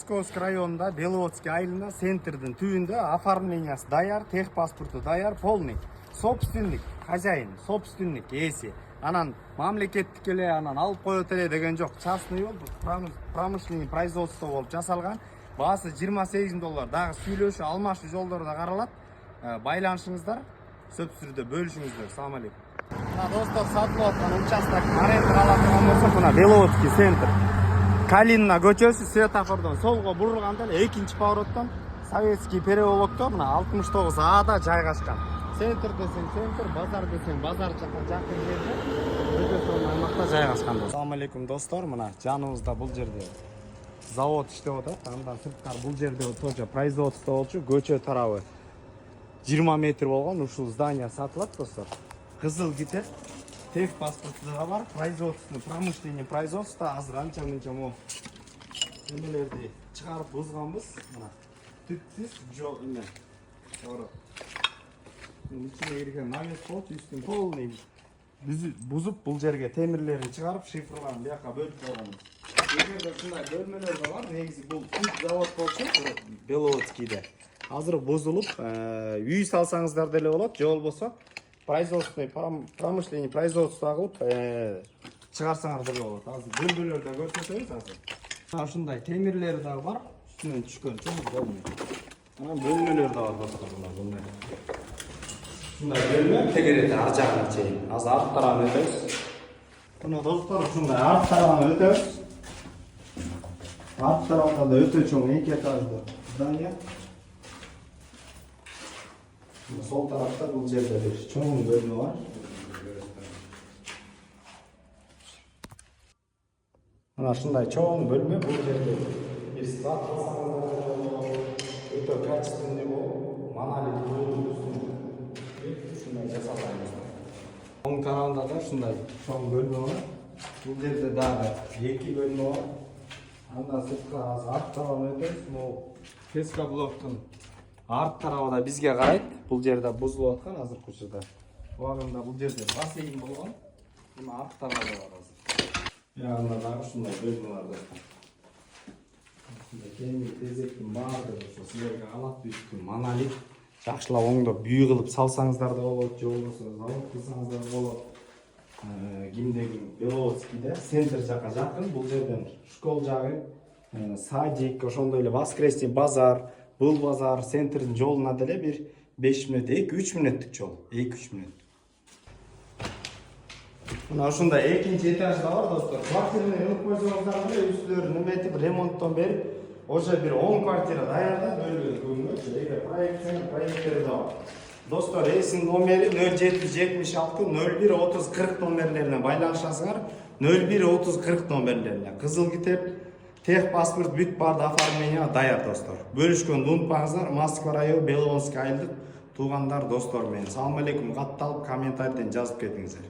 Московск районында Беловодский айылында центрдің түбінде оформлениясы даяр, техпаспорты даяр, полный. Собственник, хозяин, собственник, ээси. Анан мамлекеттик эле анан алып коет эле деген жок. Частный болуп, промышленный производство болуп жасалган. Баасы $28. Дагы сүйлөшүү, алмашуу жолдору да каралат. Байланышыңыздар, сөпсүрдө бөлүшүңүздөр. Салам алейкум. Достор, сатылып аткан участок аренда ала турган болсо, мына Беловодский центр. Калинина көчөсү светофордон солго бурулганда эле экинчи повороттон Советский переулокто мына 69А жайгашкан. Центр десең центр, базар десең базар жакын жерде өтө сонун аймакта жайгашкан. Assalamu алейкум достор, мына жаныбызда бул жерде завод иштеп атат. Андан сырткары бул жерде тоже производство болчу, көчө тарабы 20 метр болгон ушул здание сатылат достор. Кызыл китеп, техпаспорты да бар, производство, промышленный производство азыр анча-мынча мо эмелерди чыгарып бузганбыз. Мына түпсүз жол эме. Oro. İçine girген навес болчу, үстүн полный бузуп бул жерге темирлерин чыгарып, шифрларын бияка бөлүп койгонбуз. Эгерде ушундай бөлмөлөр да бар, негизи бул түп завод болчу, Беловодскийде. Азыр бузулуп, үй салсаңыздар деле болот, же болбосо производственный, промышленный производство кылып чыгарсаңар деле болот. Азыр бөлмөлөрдө көрсөтөбүз азыр. Ушундай темирлери дагы бар, үстүнөн түшкөн чоң бөлмө. Анан бөлмөлөр да бар достор, мына. Ушундай бөлмө тегерети ар жагына чейин. Азыр арт тарабын өтөбүз. Мына достор, ушундай арт тарабын өтөбүз. Арт тарабында да өтө чоң 2 этаждуу здание. Сол тарапта бул жерде бир чоң бөлмө бар. Мына ушундай чоң бөлмө, бул жерде бир склад кылсаңыздар өтө качественный болуп, монолит бөлүнүп ушундай жасалган. Оң тарабында да ушундай чоң бөлмө бар. Бул жерде дагы 2 бөлмө бар. Андан сырткары арт тарабын өтөбүз. Могу Песка блоктун арт тарабы да бизге карайт. Бул жерде бузулуп аткан азыркы учурда. Убагында бул жерде бассейн болгон. Мына арт тарабы бар азыр. Ягында дагы ушундай бөлмө бар достор. Кемир тезектин баардыгы ошо силерге калат, үстү монолит. Жакшылап оңдоп бүй кылып салсаңыздар да болот, же болбосо завод кылсаңыздар да болот. Кимдеги Беловодскийде центр жака жакын, бул жерден школ жагы, садик, ошондой эле воскресный базар, бул базар центрдин жолуна деле бир 5 мүнөт, 2-3 мүнөттүк жол, 2-3 мүнөт. Мына ушундай экинчи этажда бар достор. Квартираны ылып койсоңуздар деле үстүлөрүн эметип, ремонттон берип, уже бир 10 квартира даярда бөлгөнчү. Эгер проекттери да бар. Достор, эсин номери 0776 01 30 40 номерлерине байланышасыңар. 01 30 40 номерлерине. Кызыл китеп, техпаспорт бүт барды оформление даяр достор. Бөлүшкөндү унутпаңыздар. Москва району Беловодский айылдык туугандар достор менен. Салам алейкум, катталып комментарийден жазып кетиңиздер.